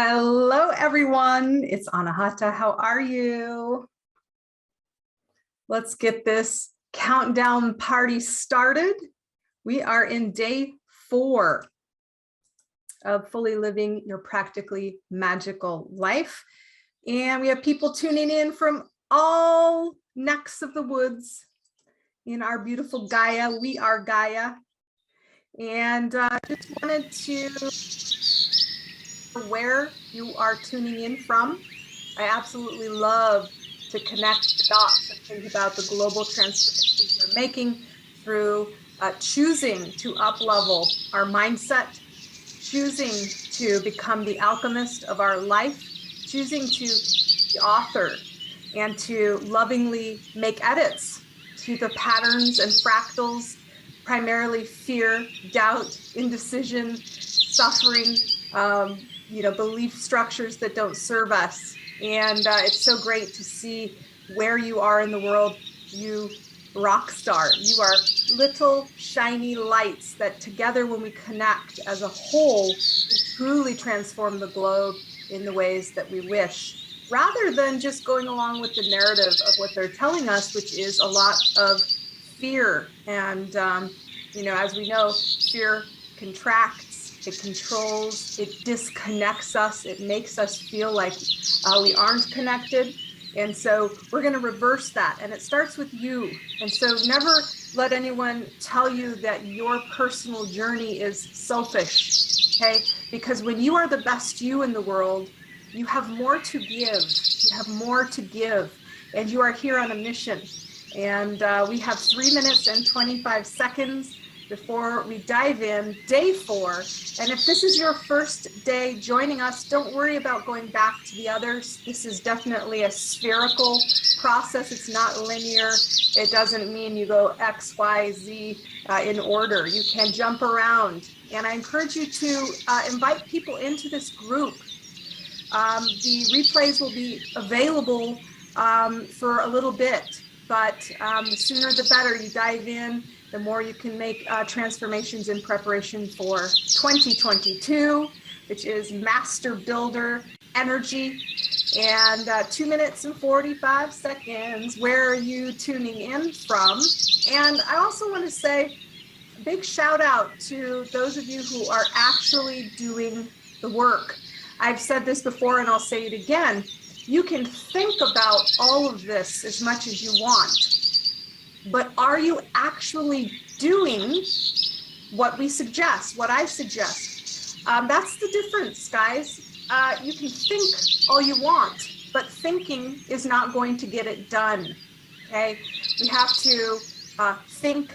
Hello, everyone. It's Anahata. How are you? Let's get this countdown party started. We are in day 4 of Fully Living Your Practically Magical Life. And we have people tuning in from all necks of the woods in our beautiful Gaia. We are Gaia. And just wanted to where you are tuning in from. I absolutely love to connect the dots and think about the global transformations we're making through choosing to up-level our mindset, choosing to become the alchemist of our life, choosing to be the author, and to lovingly make edits to the patterns and fractals, primarily fear, doubt, indecision, suffering, belief structures that don't serve us. And it's so great to see where you are in the world, you rock star. You are little shiny lights that together, when we connect as a whole, we truly transform the globe in the ways that we wish, rather than just going along with the narrative of what they're telling us, which is a lot of fear. And, as we know, fear contracts. It controls, it disconnects us, it makes us feel like we aren't connected. And so we're going to reverse that. And it starts with you. And so never let anyone tell you that your personal journey is selfish, okay? Because when you are the best you in the world, you have more to give. You have more to give. And you are here on a mission. And we have 3 minutes and 25 seconds before we dive in, day 4. And if this is your first day joining us, don't worry about going back to the others. This is definitely a spherical process. It's not linear. It doesn't mean you go X, Y, Z in order. You can jump around. And I encourage you to invite people into this group. The replays will be available for a little bit, but the sooner the better you dive in, the more you can make transformations in preparation for 2022, which is Master Builder Energy. And 2 minutes and 45 seconds. Where are you tuning in from? And I also want to say a big shout out to those of you who are actually doing the work. I've said this before and I'll say it again. You can think about all of this as much as you want. But are you actually doing what we suggest, what I suggest? That's the difference, guys. You can think all you want, but thinking is not going to get it done, okay? We have to think,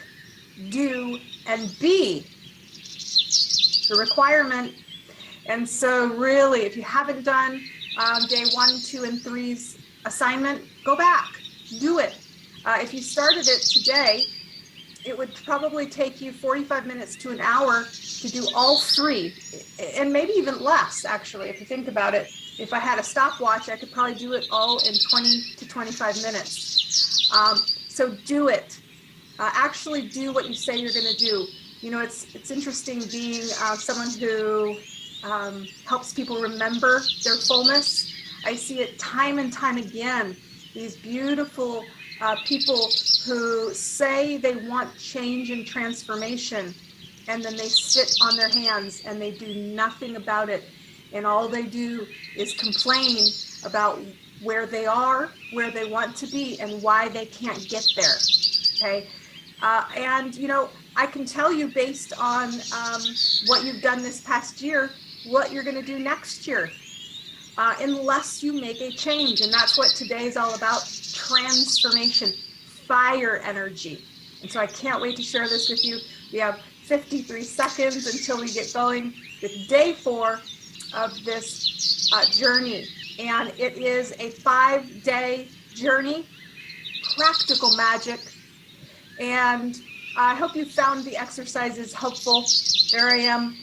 do, and be the requirement. And so really, if you haven't done day 1, 2, and 3's assignment, go back, do it. If you started it today, it would probably take you 45 minutes to an hour to do all 3, and maybe even less, actually, if you think about it. If I had a stopwatch, I could probably do it all in 20 to 25 minutes. So do it. Actually do what you say you're going to do. You know, it's interesting being someone who helps people remember their fullness. I see it time and time again. These beautiful people who say they want change and transformation, and then they sit on their hands and they do nothing about it. And all they do is complain about where they are, where they want to be, and why they can't get there, okay? And, I can tell you based on what you've done this past year, what you're going to do next year, unless you make a change. And that's what today is all about, transformation, fire energy. And so I can't wait to share this with you. We have 53 seconds until we get going with day 4 of this journey. And it is a 5-day journey, practical magic. And I hope you found the exercises helpful. There I am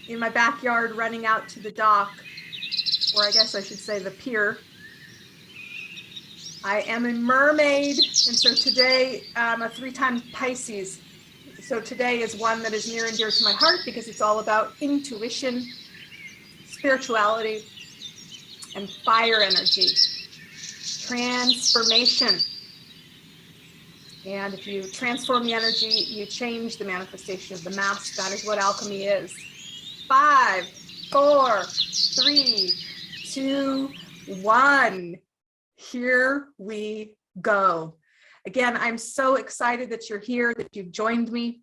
in my backyard running out to the dock, or I guess I should say the pier. I am a mermaid, and so today I'm a 3-time Pisces. So today is one that is near and dear to my heart because it's all about intuition, spirituality, and fire energy. Transformation. And if you transform the energy, you change the manifestation of the mask. That is what alchemy is. 5, 4, 3, 2, 1. Here we go. Again, I'm so excited that you're here, that you've joined me.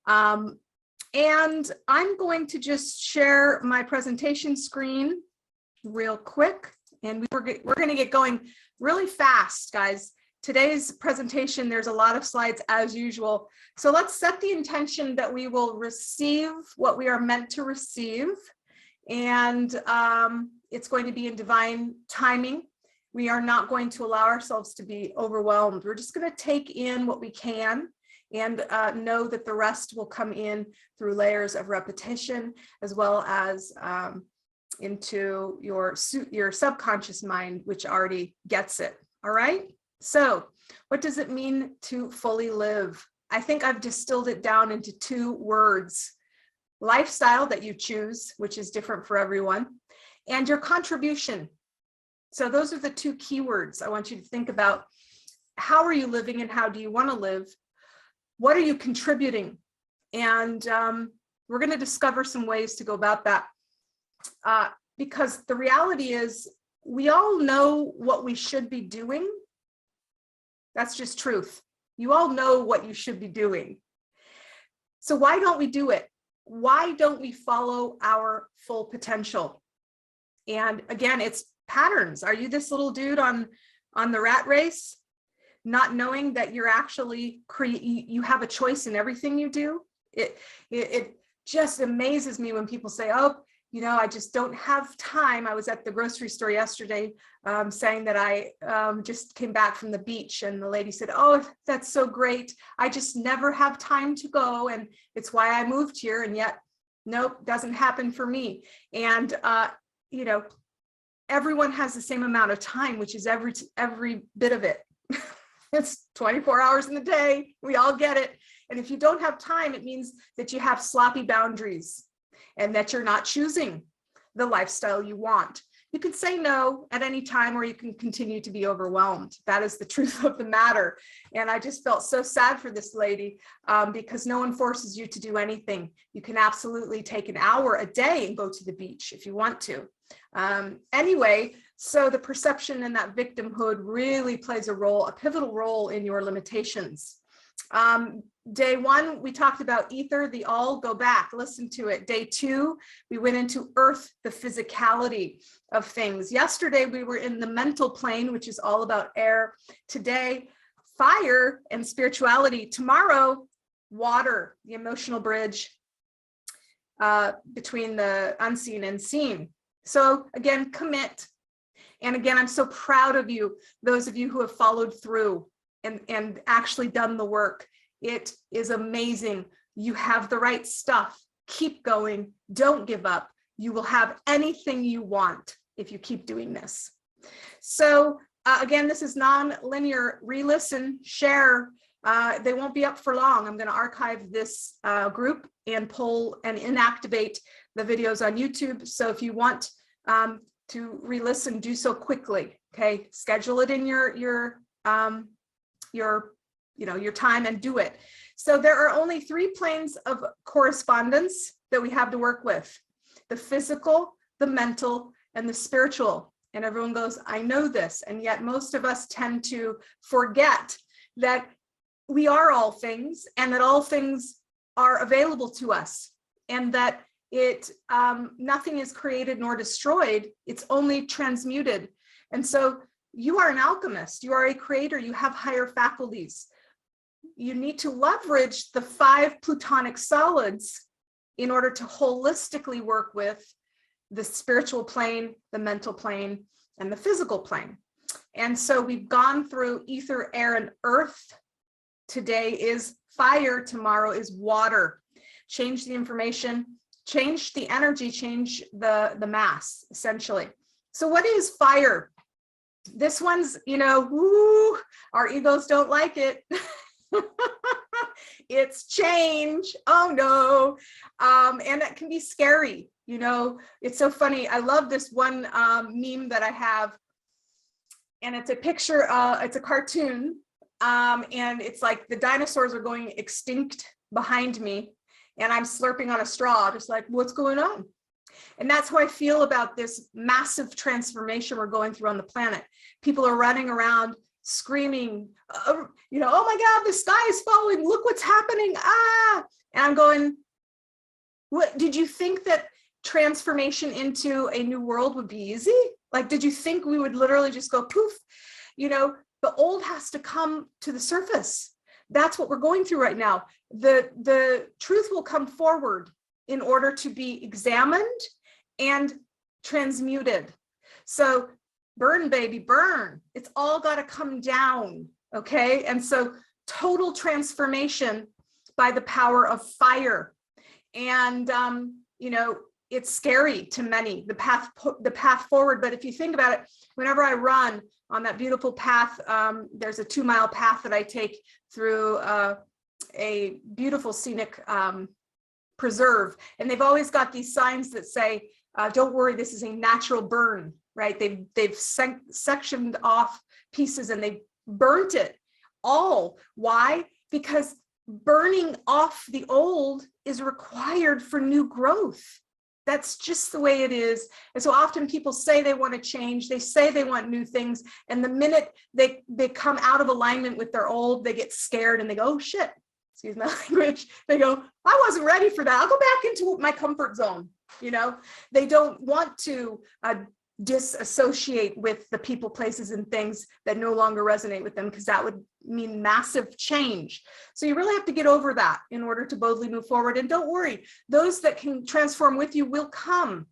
And I'm going to just share my presentation screen real quick. And we're going to get going really fast, guys. Today's presentation, there's a lot of slides as usual. So let's set the intention that we will receive what we are meant to receive. And it's going to be in divine timing. We are not going to allow ourselves to be overwhelmed. We're just going to take in what we can and know that the rest will come in through layers of repetition, as well as into your subconscious mind, which already gets it. All right. So what does it mean to fully live? I think I've distilled it down into 2 words: lifestyle that you choose, which is different for everyone, and your contribution. So those are the 2 keywords I want you to think about. How are you living and how do you want to live? What are you contributing? And we're going to discover some ways to go about that. Because the reality is, we all know what we should be doing. That's just truth. You all know what you should be doing. So why don't we do it? Why don't we follow our full potential? And again, it's patterns. Are you this little dude on the rat race, not knowing that you're actually you have a choice in everything you do? It just amazes me when people say, oh, you know, I just don't have time. I was at the grocery store yesterday saying that I just came back from the beach, and the lady said, oh, that's so great. I just never have time to go. And it's why I moved here. And yet, nope, doesn't happen for me. And, you know, everyone has the same amount of time, which is every bit of it. It's 24 hours in the day. We all get it. And if you don't have time, it means that you have sloppy boundaries and that you're not choosing the lifestyle you want. You can say no at any time, or you can continue to be overwhelmed. That is the truth of the matter. And I just felt so sad for this lady because no one forces you to do anything. You can absolutely take an hour a day and go to the beach if you want to. Anyway, so the perception and that victimhood really plays a pivotal role in your limitations. Day 1, we talked about ether, the all. Go back, listen to it. Day 2, we went into earth, the physicality of things. Yesterday, we were in the mental plane, which is all about air. Today, fire and spirituality. Tomorrow, water, the emotional bridge between the unseen and seen. So again, commit. And again, I'm so proud of you, those of you who have followed through and actually done the work. It is amazing. You have the right stuff. Keep going. Don't give up. You will have anything you want if you keep doing this. So again, this is non-linear. Re-listen, share. They won't be up for long. I'm going to archive this group and pull and inactivate the videos on YouTube. So if you want to re-listen, do so quickly. Okay, schedule it in your time and do it. So there are only 3 planes of correspondence that we have to work with: the physical, the mental, and the spiritual. And everyone goes, I know this. And yet most of us tend to forget that we are all things, and that all things are available to us, and that nothing is created nor destroyed. It's only transmuted. And so you are an alchemist, you are a creator, you have higher faculties. You need to leverage the 5 Plutonic Solids in order to holistically work with the spiritual plane, the mental plane, and the physical plane. And so we've gone through ether, air, and earth. Today is fire, tomorrow is water. Change the information, change the energy, change the mass, essentially. So what is fire? This one's, woo, our egos don't like it. It's change. Oh no. And that can be scary. You know, it's so funny. I love this one meme that I have. And it's a picture, it's a cartoon. And it's like the dinosaurs are going extinct behind me. And I'm slurping on a straw, just like, what's going on? And that's how I feel about this massive transformation we're going through on the planet. People are running around screaming, you know, oh my God, the sky is falling. Look what's happening. Ah, and I'm going, what, did you think that transformation into a new world would be easy? Like, did you think we would literally just go poof? You know, the old has to come to the surface. That's what we're going through right now. The truth will come forward in order to be examined and transmuted. So burn, baby, burn. It's all got to come down, okay? And so total transformation by the power of fire. And, you know, it's scary to many, the path forward. But if you think about it, whenever I run on that beautiful path, there's a 2-mile path that I take through a beautiful scenic preserve. And they've always got these signs that say, don't worry, this is a natural burn, right? They've sectioned off pieces and they've burnt it all. Why? Because burning off the old is required for new growth. That's just the way it is. And so often people say they want to change, they say they want new things, and the minute they come out of alignment with their old, they get scared and they go, oh shit, excuse my language. They go, I wasn't ready for that. I'll go back into my comfort zone. You know, they don't want to disassociate with the people, places, and things that no longer resonate with them, because that would mean massive change. So you really have to get over that in order to boldly move forward. And don't worry, those that can transform with you will come.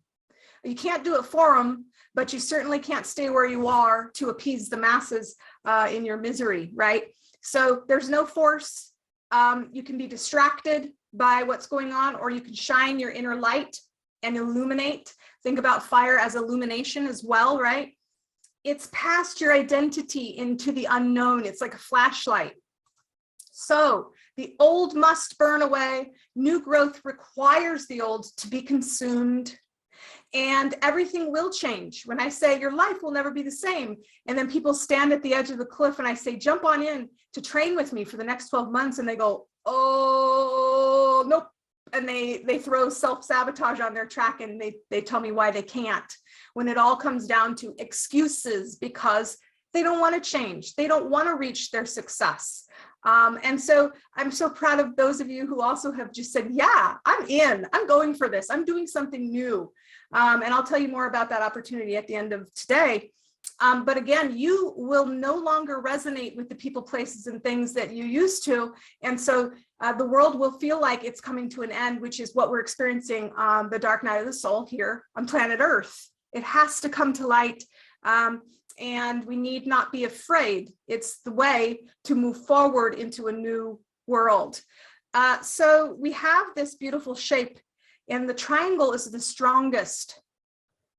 You can't do it for them, but you certainly can't stay where you are to appease the masses in your misery, right? So there's no force. You can be distracted by what's going on, or you can shine your inner light and illuminate. Think about fire as illumination as well, right? It's past your identity into the unknown. It's like a flashlight. So the old must burn away. New growth requires the old to be consumed, and everything will change. When I say your life will never be the same, and then people stand at the edge of the cliff and I say, jump on in to train with me for the next 12 months. And they go, oh, nope. And they throw self-sabotage on their track, and they tell me why they can't, when it all comes down to excuses because they don't want to change. They don't want to reach their success. And so I'm so proud of those of you who also have just said, yeah, I'm in, I'm going for this. I'm doing something new. And I'll tell you more about that opportunity at the end of today. But again, you will no longer resonate with the people, places, and things that you used to. And so the world will feel like it's coming to an end, which is what we're experiencing on the dark night of the soul here on planet Earth. It has to come to light. And we need not be afraid. It's the way to move forward into a new world. So we have this beautiful shape, and the triangle is the strongest.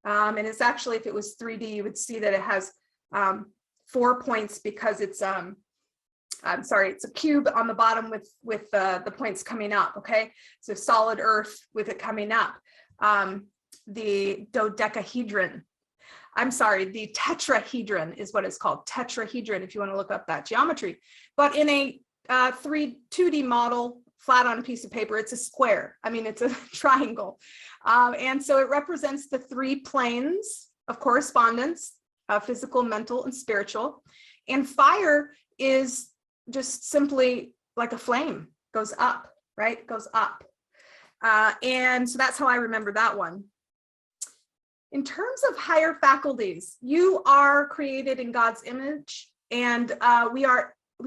And it's actually, if it was 3D, you would see that it has 4 points, because it's, I'm sorry, it's a cube on the bottom with the points coming up, okay? So solid earth with it coming up. The dodecahedron, I'm sorry, the tetrahedron is what it's called, tetrahedron, if you want to look up that geometry. But in a 2D model, flat on a piece of paper, it's a square. I mean, it's a triangle. And so it represents the 3 planes of correspondence, physical, mental, and spiritual. And fire is just simply like a flame, goes up, right? Goes up. And so that's how I remember that one. In terms of higher faculties, you are created in God's image, and we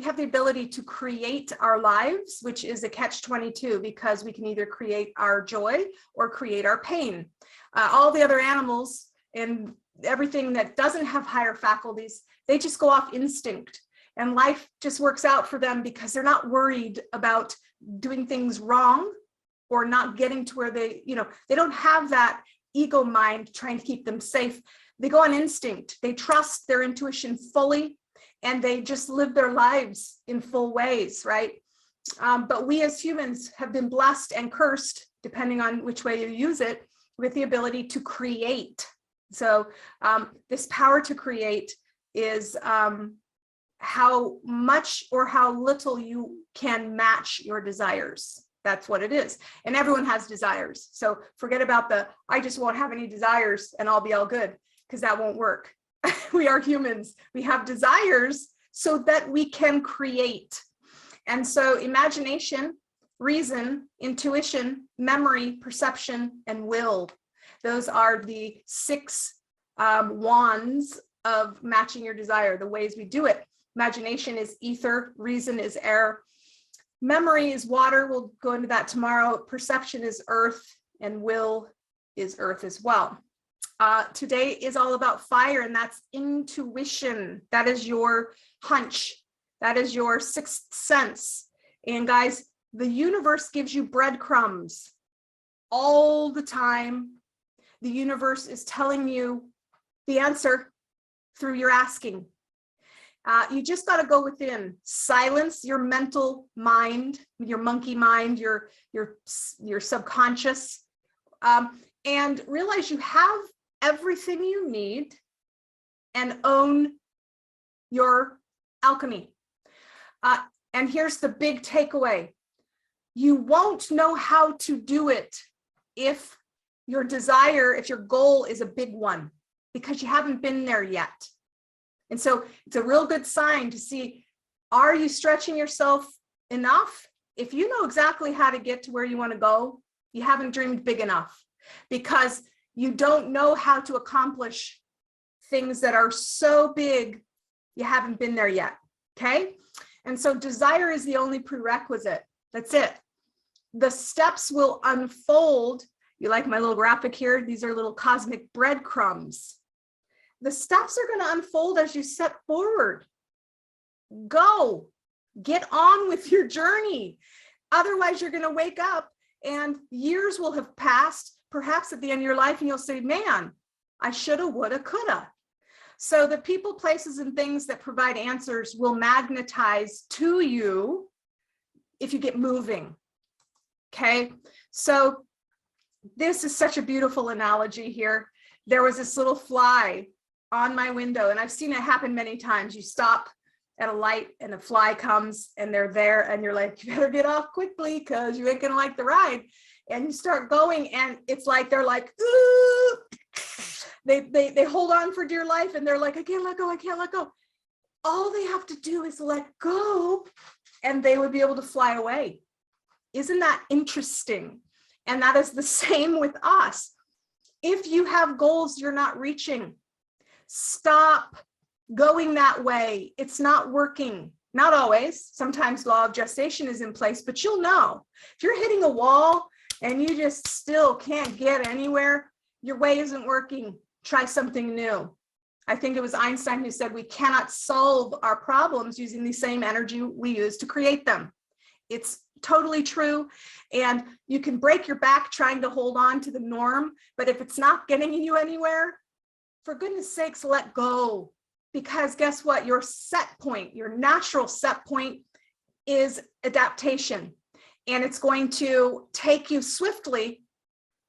have the ability to create our lives, which is a catch-22, because we can either create our joy or create our pain. All the other animals and everything that doesn't have higher faculties, they just go off instinct, and life just works out for them because they're not worried about doing things wrong or not getting to where they don't have that ego mind trying to keep them safe. They go on instinct. They trust their intuition fully, and they just live their lives in full ways, right? But we as humans have been blessed and cursed, depending on which way you use it, with the ability to create. So this power to create is how much or how little you can match your desires. That's what it is. And everyone has desires. So forget about the, I just won't have any desires and I'll be all good, because that won't work. We are humans. We have desires so that we can create. And so imagination, reason, intuition, memory, perception, and will. Those are the 6 wands of matching your desire, the ways we do it. Imagination is ether, reason is air, memory is water, we'll go into that tomorrow, perception is earth, and will is earth as well. Today is all about fire, and that's intuition. That is your hunch. That is your 6th sense. And guys, the universe gives you breadcrumbs all the time. The universe is telling you the answer through your asking. You just got to go within, silence your mental mind, your monkey mind, your subconscious, and realize you have everything you need, and own your alchemy. And here's the big takeaway. You won't know how to do it if your desire, if your goal is a big one, because you haven't been there yet. And so it's a real good sign to see, are you stretching yourself enough? If you know exactly how to get to where you want to go, you haven't dreamed big enough, because you don't know how to accomplish things that are so big, you haven't been there yet, okay? And so desire is the only prerequisite. That's it. The steps will unfold. You like my little graphic here? These are little cosmic breadcrumbs. The steps are going to unfold as you step forward. Go, get on with your journey. Otherwise, you're going to wake up and years will have passed, perhaps at the end of your life, and you'll say, man, I shoulda, woulda, coulda. So the people, places, and things that provide answers will magnetize to you if you get moving. Okay, so this is such a beautiful analogy here. There was this little fly on my window, and I've seen it happen many times. You stop at a light and a fly comes and they're there, and you're like, you better get off quickly because you ain't gonna like the ride. And you start going, and it's like they're like, ooh, they hold on for dear life, and they're like, I can't let go, I can't let go. All they have to do is let go, and they would be able to fly away. Isn't that interesting? And that is the same with us. If you have goals you're not reaching, stop going that way. It's not working. Not always. Sometimes law of gestation is in place, but you'll know. If you're hitting a wall and you just still can't get anywhere, your way isn't working. Try something new. I think it was Einstein who said we cannot solve our problems using the same energy we use to create them. It's totally true. And you can break your back trying to hold on to the norm, but if it's not getting you anywhere, for goodness sakes, let go. Because guess what? Your set point, your natural set point is adaptation. And it's going to take you swiftly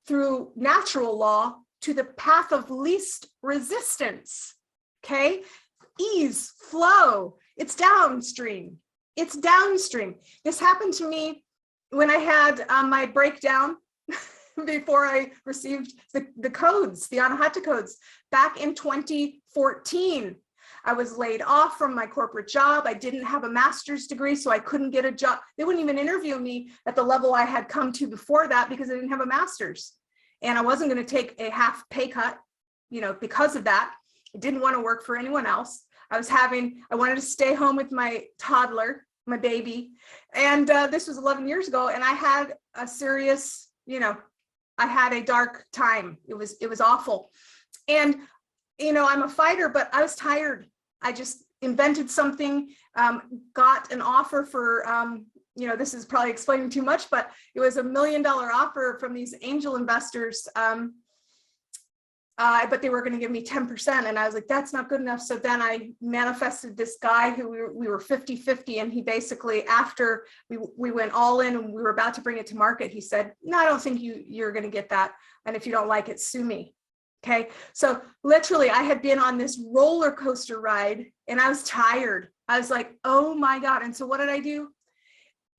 through natural law to the path of least resistance. Okay? Ease, flow, it's downstream. It's downstream. This happened to me when I had my breakdown before I received the codes, the Anahata codes, back in 2014. I was laid off from my corporate job. I didn't have a master's degree, so I couldn't get a job. They wouldn't even interview me at the level I had come to before that because I didn't have a master's. And I wasn't going to take a half pay cut, because of that. I didn't want to work for anyone else. I wanted to stay home with my toddler, my baby. And this was 11 years ago. And I had a serious, I had a dark time. It was awful. And, I'm a fighter, but I was tired. I just invented something, got an offer for, this is probably explaining too much, but it was $1 million offer from these angel investors but they were going to give me 10%. And I was like, that's not good enough. So then I manifested this guy who we were 50-50. And he basically, after we went all in and we were about to bring it to market, he said, no, I don't think you're going to get that. And if you don't like it, sue me. Okay. So literally I had been on this roller coaster ride and I was tired. I was like, oh my God. And so what did I do?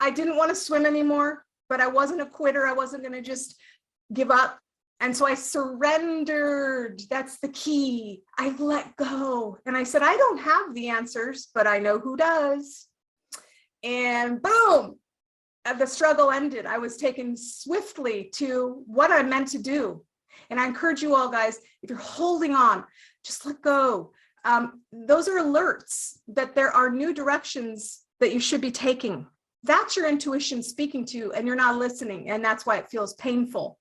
I didn't want to swim anymore, but I wasn't a quitter. I wasn't going to just give up. And so I surrendered. That's the key. I let go. And I said, I don't have the answers, but I know who does. And boom, the struggle ended. I was taken swiftly to what I meant to do. And I encourage you all, guys, if you're holding on, just let go. Those are alerts that there are new directions that you should be taking. That's your intuition speaking to you, and you're not listening. And that's why it feels painful.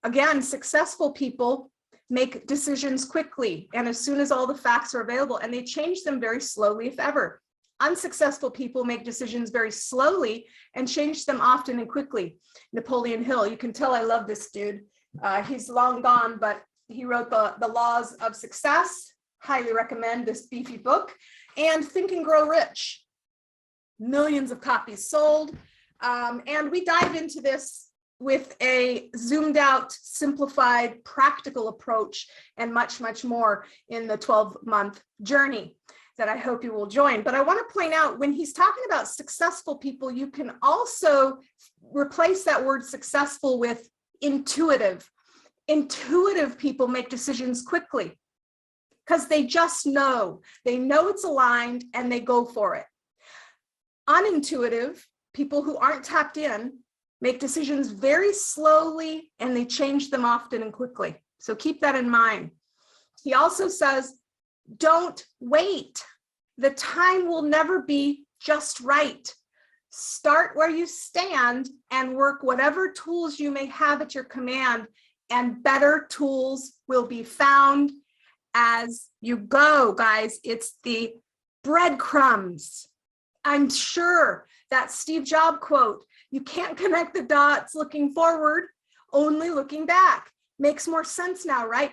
Again, successful people make decisions quickly and as soon as all the facts are available, and they change them very slowly, if ever. Unsuccessful people make decisions very slowly and change them often and quickly. Napoleon Hill, you can tell I love this dude. He's long gone, but he wrote the Laws of Success. Highly recommend this beefy book. And Think and Grow Rich. Millions of copies sold. And we dive into this with a zoomed out, simplified, practical approach and much, much more in the 12-month journey that I hope you will join. But I want to point out, when he's talking about successful people, you can also replace that word successful with intuitive. Intuitive people make decisions quickly because they just know. They know it's aligned and they go for it. Unintuitive people who aren't tapped in make decisions very slowly and they change them often and quickly. So keep that in mind. He also says, don't wait. The time will never be just right. Start where you stand and work whatever tools you may have at your command, and better tools will be found as you go, guys. It's the breadcrumbs. I'm sure that Steve Jobs quote, you can't connect the dots looking forward, only looking back. Makes more sense now, right?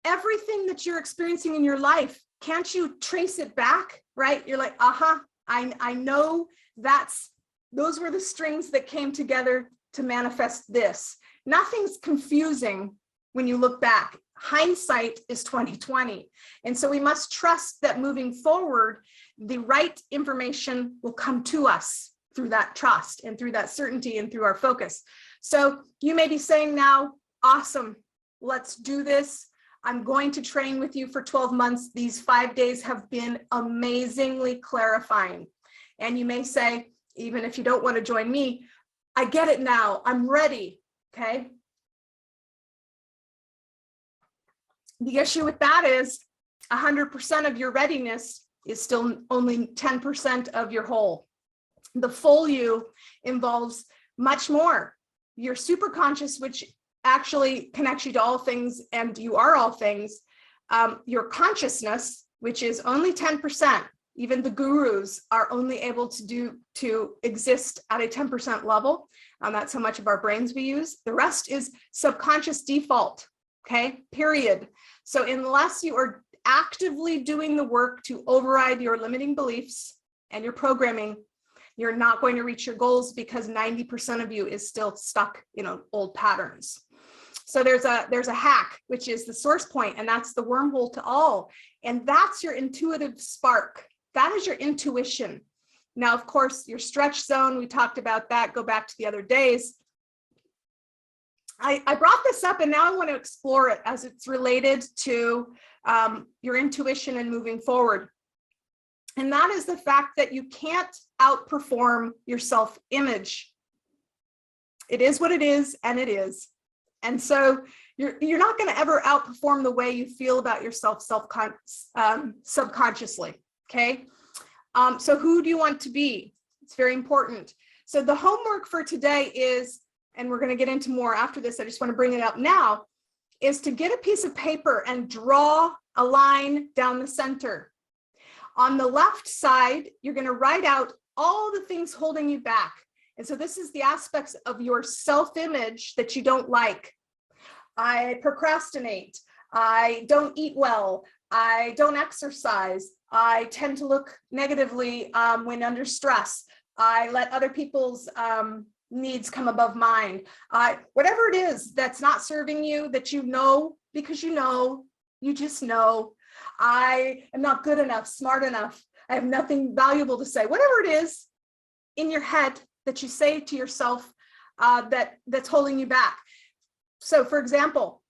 Everything that you're experiencing in your life, can't you trace it back, right? You're like, I know those were the strings that came together to manifest this. Nothing's confusing when you look back. Hindsight is 20/20. And so we must trust that moving forward, the right information will come to us through that trust and through that certainty and through our focus. So you may be saying now, awesome, let's do this. I'm going to train with you for 12 months. These 5 days have been amazingly clarifying. And you may say, even if you don't want to join me, I get it now, I'm ready, okay? The issue with that is 100% of your readiness is still only 10% of your whole. The full you involves much more. Your superconscious, which actually connects you to all things and you are all things. Your consciousness, which is only 10%. Even the gurus are only able to exist at a 10% level. That's how much of our brains we use. The rest is subconscious default, okay, period. So unless you are actively doing the work to override your limiting beliefs and your programming, you're not going to reach your goals because 90% of you is still stuck in old patterns. So there's a hack, which is the source point, and that's the wormhole to all. And that's your intuitive spark. That is your intuition. Now, of course, your stretch zone, we talked about that. Go back to the other days. I brought this up and now I want to explore it as it's related to your intuition and moving forward. And that is the fact that you can't outperform your self-image. It is what it is, and it is. And so you're not going to ever outperform the way you feel about yourself subconsciously, okay? So who do you want to be? It's very important. So the homework for today is, and we're going to get into more after this, I just want to bring it up now, is to get a piece of paper and draw a line down the center. On the left side, you're going to write out all the things holding you back. And so this is the aspects of your self-image that you don't like. I procrastinate. I don't eat well. I don't exercise. I tend to look negatively when under stress. I let other people's needs come above mine. Whatever it is that's not serving you, that you know, because you just know, I am not good enough, smart enough. I have nothing valuable to say. Whatever it is in your head that you say to yourself that's holding you back. So for example,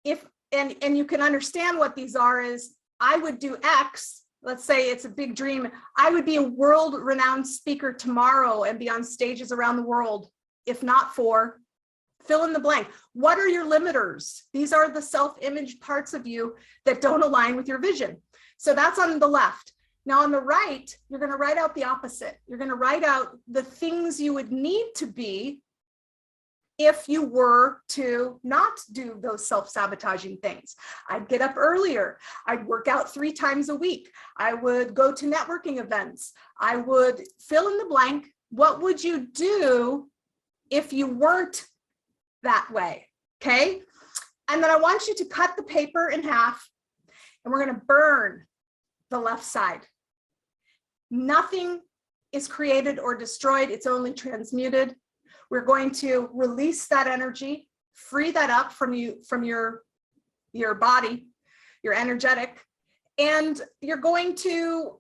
if, and you can understand what these are, is I would do X, let's say it's a big dream. I would be a world-renowned speaker tomorrow and be on stages around the world, if not for, fill in the blank. What are your limiters? These are the self-image parts of you that don't align with your vision. So that's on the left. Now on the right, you're going to write out the opposite. You're going to write out the things you would need to be if you were to not do those self-sabotaging things. I'd get up earlier. I'd work out 3 times a week. I would go to networking events. I would fill in the blank. What would you do if you weren't that way? Okay. And then I want you to cut the paper in half, and we're going to burn the left side. Nothing is created or destroyed. It's only transmuted. We're going to release that energy, free that up from your body, your energetic, and you're going to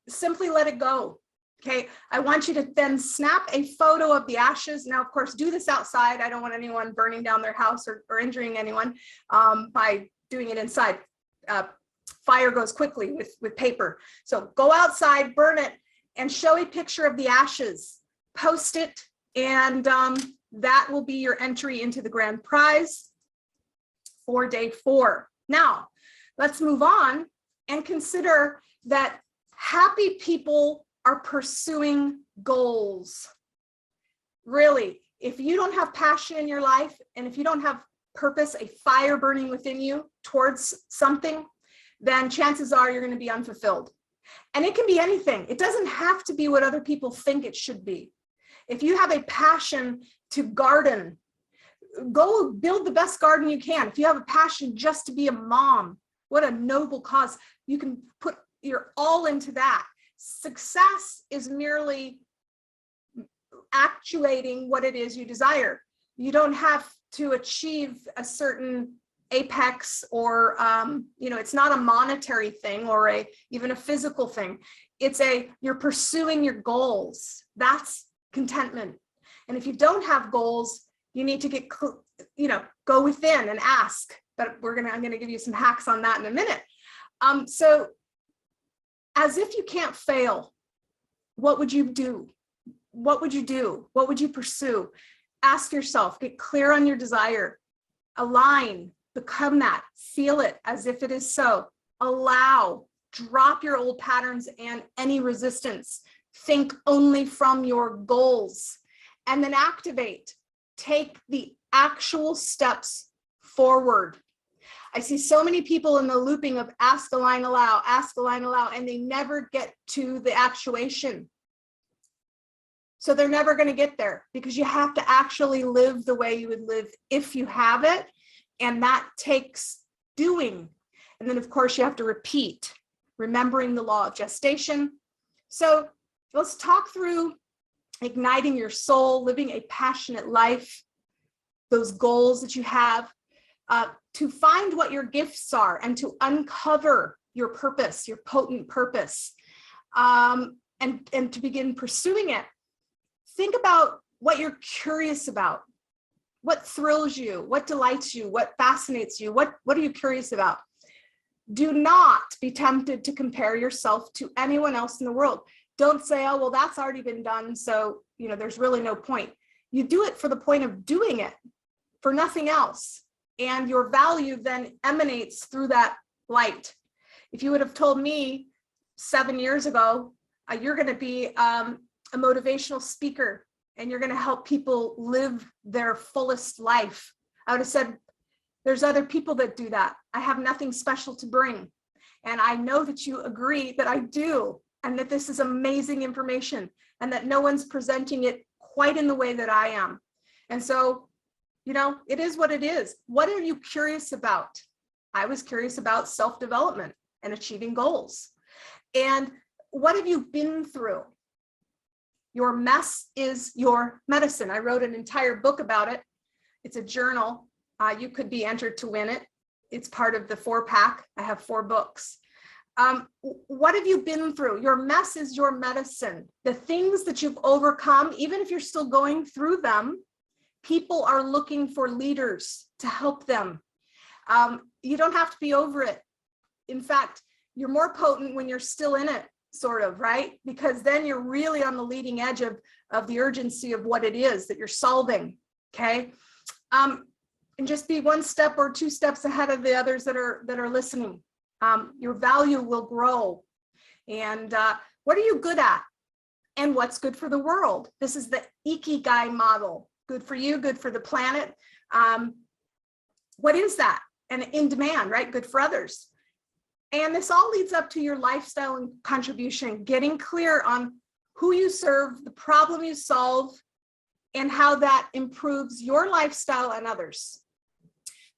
simply let it go. Okay, I want you to then snap a photo of the ashes. Now, of course, do this outside. I don't want anyone burning down their house or injuring anyone by doing it inside. Fire goes quickly with paper. So go outside, burn it, and show a picture of the ashes. Post it, and that will be your entry into the grand prize for day 4. Now, let's move on and consider that happy people are pursuing goals. Really, if you don't have passion in your life, and if you don't have purpose, a fire burning within you towards something, then chances are you're going to be unfulfilled. And it can be anything. It doesn't have to be what other people think it should be. If you have a passion to garden, go build the best garden you can. If you have a passion just to be a mom, what a noble cause. You can put your all into that. Success is merely actuating what it is you desire. You don't have to achieve a certain apex or, it's not a monetary thing or even a physical thing. It's you're pursuing your goals. That's contentment. And if you don't have goals, you need to get, go within and ask. But I'm going to give you some hacks on that in a minute. So as if you can't fail, what would you do? What would you do? What would you pursue? Ask yourself, get clear on your desire, align, become that, feel it as if it is so, allow, drop your old patterns and any resistance, think only from your goals, and then activate, take the actual steps forward. I see so many people in the looping of ask, align, allow, and they never get to the actuation. So they're never going to get there because you have to actually live the way you would live if you have it. And that takes doing. And then, of course, you have to repeat, remembering the law of gestation. So let's talk through igniting your soul, living a passionate life, those goals that you have. To find what your gifts are and to uncover your purpose, your potent purpose, and to begin pursuing it. Think about what you're curious about, what thrills you, what delights you, what fascinates you, what are you curious about? Do not be tempted to compare yourself to anyone else in the world. Don't say, oh, well, that's already been done, so there's really no point. You do it for the point of doing it, for nothing else. And your value then emanates through that light. If you would have told me 7 years ago, you're going to be a motivational speaker and you're going to help people live their fullest life, I would have said, there's other people that do that. I have nothing special to bring. And I know that you agree that I do, and that this is amazing information and that no one's presenting it quite in the way that I am. And so, it is what it is. What are you curious about? I was curious about self-development and achieving goals. And what have you been through? Your mess is your medicine. I wrote an entire book about it. It's a journal. You could be entered to win it. It's part of the 4-pack. I have 4 books. What have you been through? Your mess is your medicine. The things that you've overcome, even if you're still going through them, people are looking for leaders to help them. You don't have to be over it. In fact, you're more potent when you're still in it, sort of, right? Because then you're really on the leading edge of the urgency of what it is that you're solving, okay? And just be 1 step or 2 steps ahead of the others that are listening. Your value will grow. And what are you good at? And what's good for the world? This is the Ikigai model. Good for you, good for the planet. What is that? And in demand, right? Good for others. And this all leads up to your lifestyle and contribution, getting clear on who you serve, the problem you solve, and how that improves your lifestyle and others.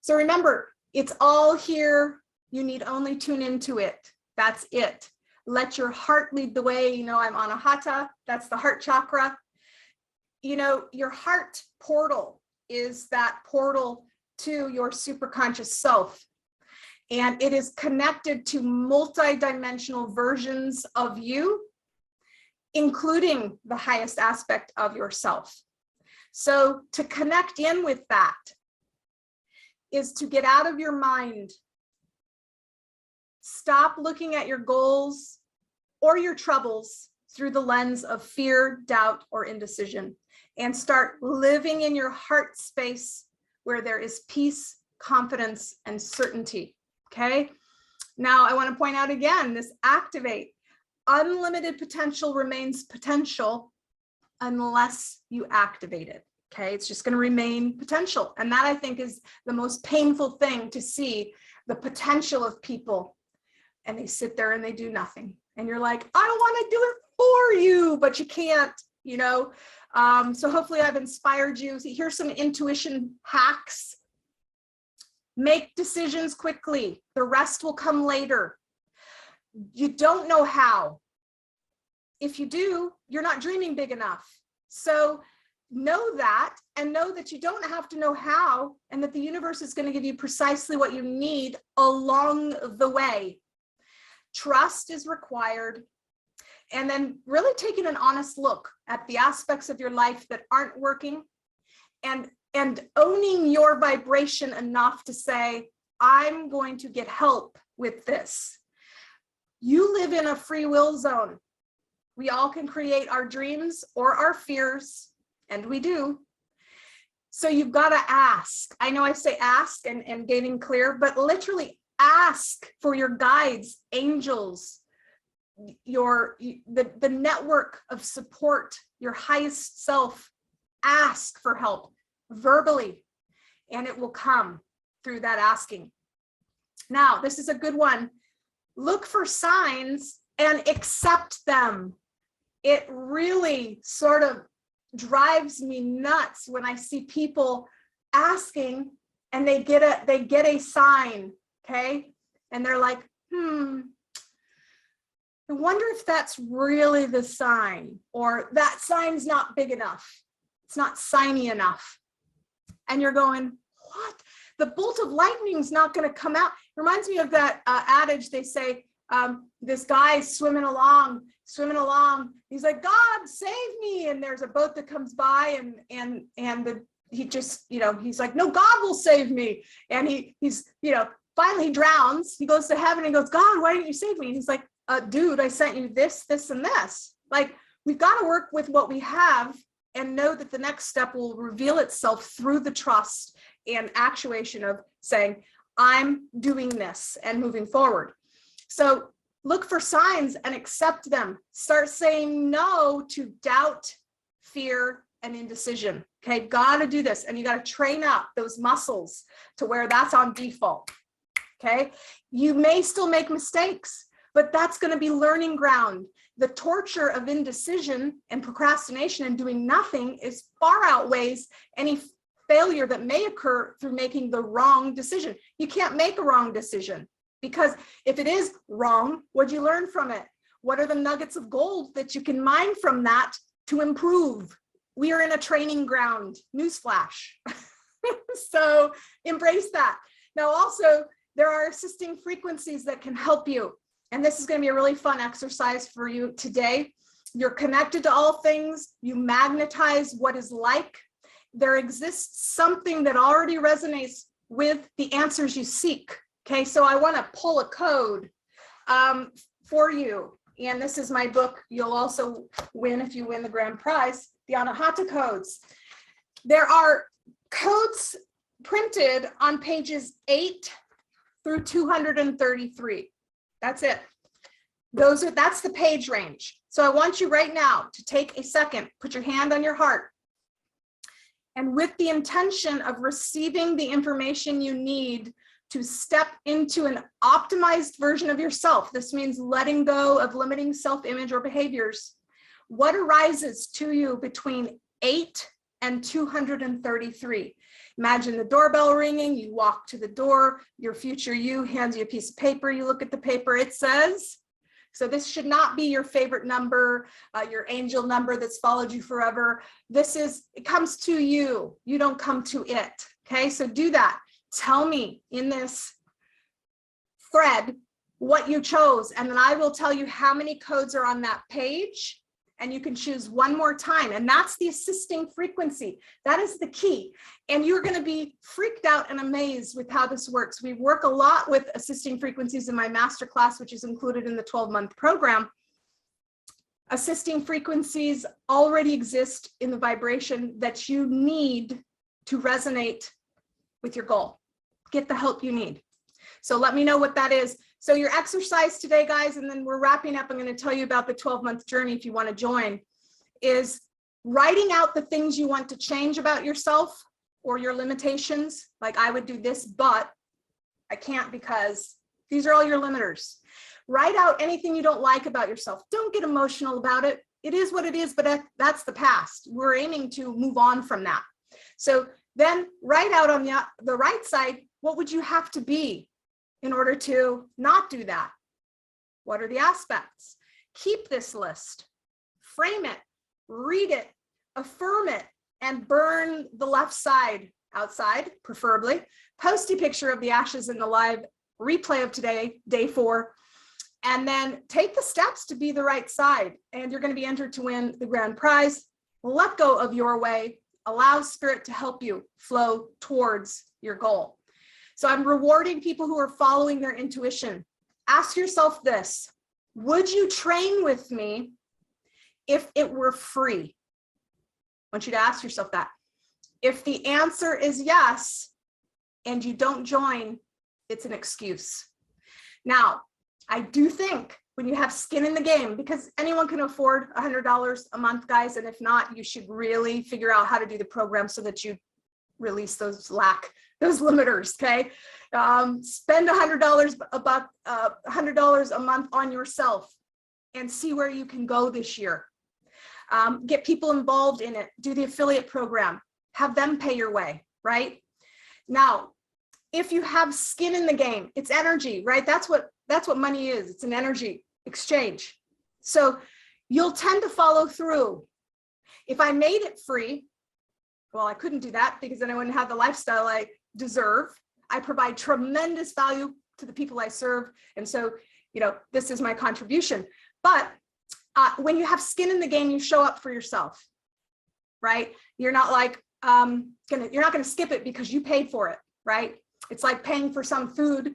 So remember, it's all here. You need only tune into it. That's it. Let your heart lead the way. You know, I'm Anahata. That's the heart chakra. You know, your heart portal is that portal to your superconscious self. And it is connected to multidimensional versions of you, including the highest aspect of yourself. So to connect in with that is to get out of your mind. Stop looking at your goals or your troubles through the lens of fear, doubt, or indecision, and start living in your heart space where there is peace, confidence, and certainty. Okay. Now I want to point out again, this activate. Unlimited potential remains potential unless you activate it. Okay. It's just going to remain potential. And that, I think, is the most painful thing to see, the potential of people. And they sit there and they do nothing. And you're like, I want to do it for you, but you can't, you know. So hopefully I've inspired you. See, here's some intuition hacks. Make decisions quickly. The rest will come later. You don't know how. If you do, you're not dreaming big enough. So know that, and know that you don't have to know how, and that the universe is going to give you precisely what you need along the way. Trust is required. And then really taking an honest look at the aspects of your life that aren't working, and owning your vibration enough to say, I'm going to get help with this. You live in a free will zone. We all can create our dreams or our fears, and we do. So you've got to ask. I know I say ask and getting clear, but literally ask for your guides, angels, the network of support, your highest self. Ask for help verbally, and it will come through that asking. Now, this is a good one. Look for signs and accept them. It really sort of drives me nuts when I see people asking and they get a sign, okay? And they're like, I wonder if that's really the sign, or that sign's not big enough. It's not signy enough. And you're going, what? The bolt of lightning's not going to come out. It reminds me of that adage. They say, this guy's swimming along. He's like, God, save me. And there's a boat that comes by, and he just, he's like, no, God will save me. And he's finally he drowns. He goes to heaven and he goes, God, why didn't you save me? And he's like, dude, I sent you this, this, and this. Like, we've got to work with what we have and know that the next step will reveal itself through the trust and actuation of saying, I'm doing this and moving forward. So look for signs and accept them. Start saying no to doubt, fear, and indecision. Okay, got to do this. And you got to train up those muscles to where that's on default. Okay, you may still make mistakes, but that's going to be learning ground. The torture of indecision and procrastination and doing nothing is far outweighs any failure that may occur through making the wrong decision. You can't make a wrong decision, because if it is wrong, what'd you learn from it? What are the nuggets of gold that you can mine from that to improve? We are in a training ground, newsflash. So embrace that. Now also, there are assisting frequencies that can help you. And this is going to be a really fun exercise for you today. You're connected to all things. You magnetize what is like. There exists something that already resonates with the answers you seek. Okay, so I want to pull a code for you. And this is my book. You'll also win if you win the grand prize, the Anahata codes. There are codes printed on pages 8 through 233. That's it. That's the page range. So I want you right now to take a second, put your hand on your heart, and with the intention of receiving the information you need to step into an optimized version of yourself. This means letting go of limiting self-image or behaviors. What arises to you between 8 and 233? Imagine the doorbell ringing, you walk to the door, your future you hands you a piece of paper, you look at the paper, it says, so this should not be your favorite number, your angel number that's followed you forever. It comes to you, you don't come to it, okay? So do that. Tell me in this thread what you chose, and then I will tell you how many codes are on that page, and you can choose one more time, and that's the assisting frequency. That is the key, and you're going to be freaked out and amazed with how this works. We work a lot with assisting frequencies in my masterclass, which is included in the 12-month program. Assisting frequencies already exist in the vibration that you need to resonate with your goal. Get the help you need. So let me know what that is. So your exercise today, guys, and then we're wrapping up. I'm going to tell you about the 12-month journey if you want to join, is writing out the things you want to change about yourself or your limitations. Like, I would do this, but I can't because these are all your limiters. Write out anything you don't like about yourself. Don't get emotional about it. It is what it is, but that's the past. We're aiming to move on from that. So then write out on the right side, what would you have to be in order to not do that? What are the aspects? Keep this list, frame it, read it, affirm it, and burn the left side outside, preferably. Post a picture of the ashes in the live replay of today, day 4, and then take the steps to be the right side. And you're going to be entered to win the grand prize. Let go of your way. Allow spirit to help you flow towards your goal. So I'm rewarding people who are following their intuition. Ask yourself this: would you train with me if it were free? I want you to ask yourself that. If the answer is yes, and you don't join, it's an excuse. Now, I do think when you have skin in the game, because anyone can afford $100 a month, guys, and if not, you should really figure out how to do the program so that you release those limiters, okay? Spend $100 a month on yourself and see where you can go this year. Get people involved in it. Do the affiliate program. Have them pay your way, right? Now, if you have skin in the game, it's energy, right? That's what money is. It's an energy exchange. So you'll tend to follow through. If I made it free, well, I couldn't do that because then I wouldn't have the lifestyle I deserve. I provide tremendous value to the people I serve. And so, this is my contribution. But when you have skin in the game, you show up for yourself, right? You're not like, you're not going to skip it because you paid for it, right? It's like paying for some food.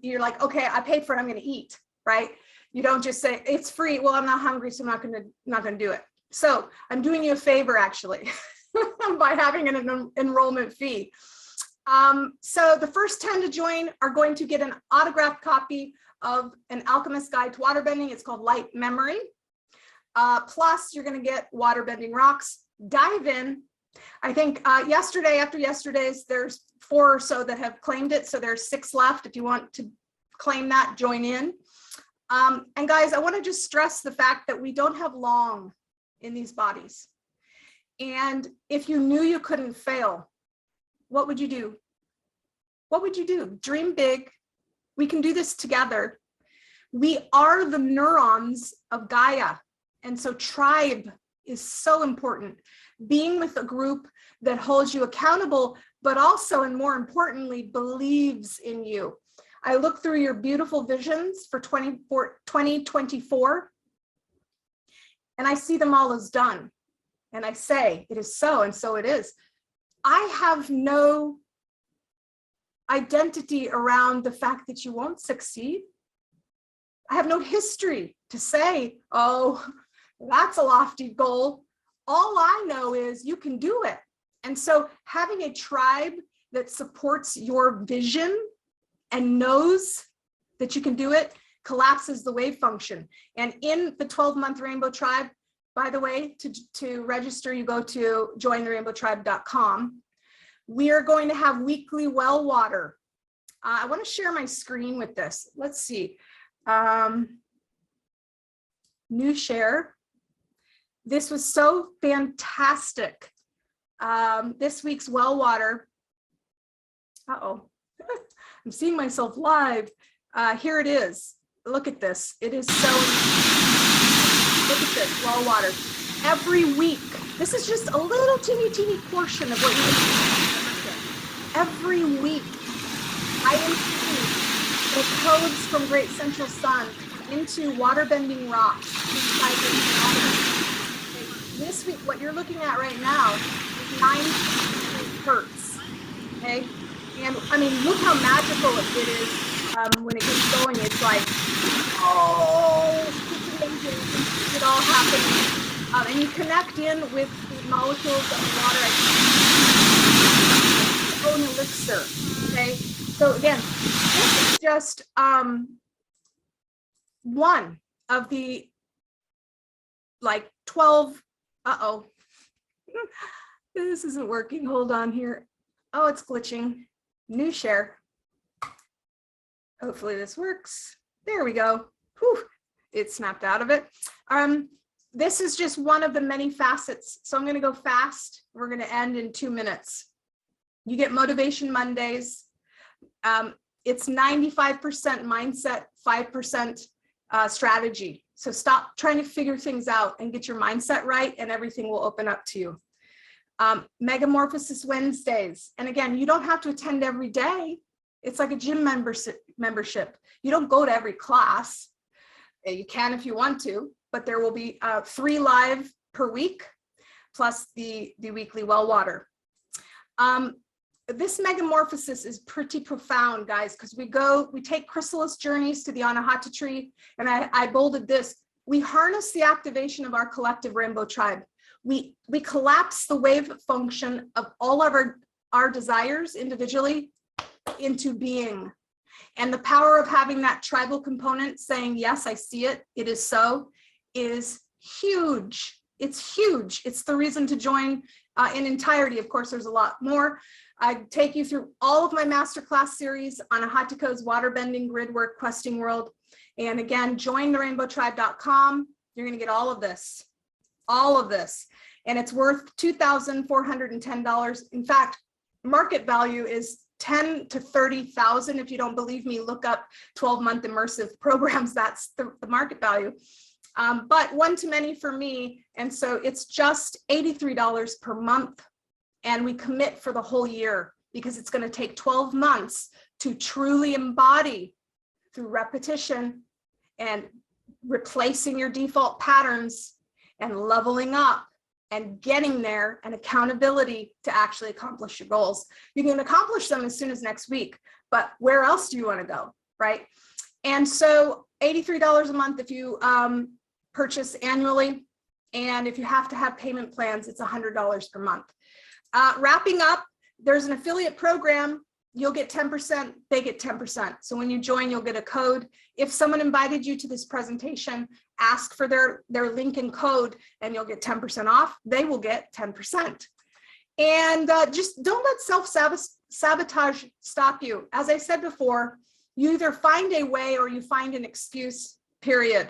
You're like, okay, I paid for it, I'm going to eat, right? You don't just say it's free. Well, I'm not hungry, so I'm not going to do it. So I'm doing you a favor, actually, by having an enrollment fee. So the first 10 to join are going to get an autographed copy of An Alchemist's Guide to Waterbending. It's called Light Memory. Plus, you're going to get waterbending rocks. Dive in. I think yesterday, after yesterday's, there's 4 or so that have claimed it. So there's 6 left. If you want to claim that, join in. And guys, I want to just stress the fact that we don't have long in these bodies. And if you knew you couldn't fail, what would you do? What would you do? Dream big. We can do this together. We are the neurons of Gaia. And so tribe is so important. Being with a group that holds you accountable, but also, and more importantly, believes in you. I look through your beautiful visions for 2024, and I see them all as done. And I say, it is so, and so it is. I have no identity around the fact that you won't succeed. I have no history to say, oh, that's a lofty goal. All I know is you can do it. And so having a tribe that supports your vision and knows that you can do it collapses the wave function. And in the 12-month Rainbow Tribe, by the way, to register, you go to jointherainbowtribe.com. We are going to have weekly well water. I want to share my screen with this. Let's see. New share. This was so fantastic. This week's well water. Uh-oh. I'm seeing myself live. Here it is. Look at this. It is so, look at this, well water. Every week, this is just a little teeny portion of what you can. Every week, I infuse the codes from Great Central Sun into water-bending rocks. This week, what you're looking at right now is 9 hertz, okay? And I mean, look how magical it is when it gets going. It's like, oh, it's amazing. It all happens. And you connect in with the molecules of water. It's own elixir, okay? So again, this is just one of the like 12, uh-oh. This isn't working, hold on here. Oh, it's glitching. New share. Hopefully this works. There we go. Whew, it snapped out of it. This is just one of the many facets. So I'm going to go fast. We're going to end in 2 minutes. You get Motivation Mondays. It's 95% mindset, 5% strategy. So stop trying to figure things out and get your mindset right, and everything will open up to you. Megamorphosis Wednesdays. And again, you don't have to attend every day. It's like a gym membership. You don't go to every class. You can if you want to, but there will be 3 live per week, plus the weekly well water. This megamorphosis is pretty profound, guys, because we take chrysalis journeys to the Anahata tree, and I bolded this. We harness the activation of our collective rainbow tribe. We collapse the wave function of all of our desires individually into being. And the power of having that tribal component saying, yes, I see it, it is so, is huge. It's huge. It's the reason to join in entirety. Of course, there's a lot more. I take you through all of my masterclass series on Anahata's waterbending grid work questing world. And again, join therainbowtribe.com. You're going to get all of this. And it's worth $2,410. In fact, market value is 10 to 30,000. If you don't believe me, look up 12-month immersive programs. That's the market value. But one to many for me. And so it's just $83 per month. And we commit for the whole year because it's going to take 12 months to truly embody through repetition and replacing your default patterns and leveling up and getting there, and accountability to actually accomplish your goals. You can accomplish them as soon as next week, but where else do you want to go, right? And so $83 a month if you purchase annually, and if you have to have payment plans, it's $100 per month. Wrapping up, there's an affiliate program. You'll get 10%, they get 10%. So when you join, you'll get a code. If someone invited you to this presentation, ask for their link and code and you'll get 10% off. They will get 10%. And just don't let self-sabotage stop you. As I said before, you either find a way or you find an excuse, period.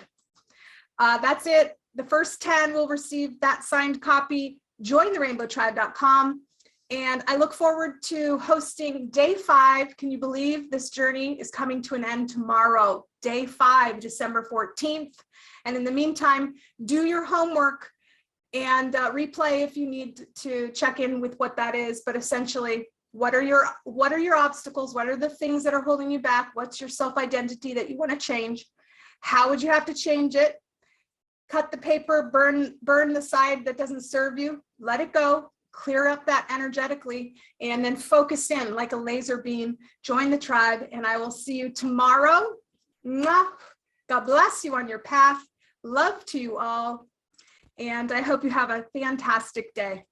That's it. The first 10 will receive that signed copy. Join therainbowtribe.com. And I look forward to hosting day 5. Can you believe this journey is coming to an end tomorrow? Day 5, December 14th. And in the meantime, do your homework and replay if you need to check in with what that is. But essentially, what are your obstacles? What are the things that are holding you back? What's your self-identity that you want to change? How would you have to change it? Cut the paper, burn the side that doesn't serve you, let it go, clear up that energetically, and then focus in like a laser beam. Join the tribe, and I will see you tomorrow. Mwah. God bless you on your path. Love to you all. And I hope you have a fantastic day.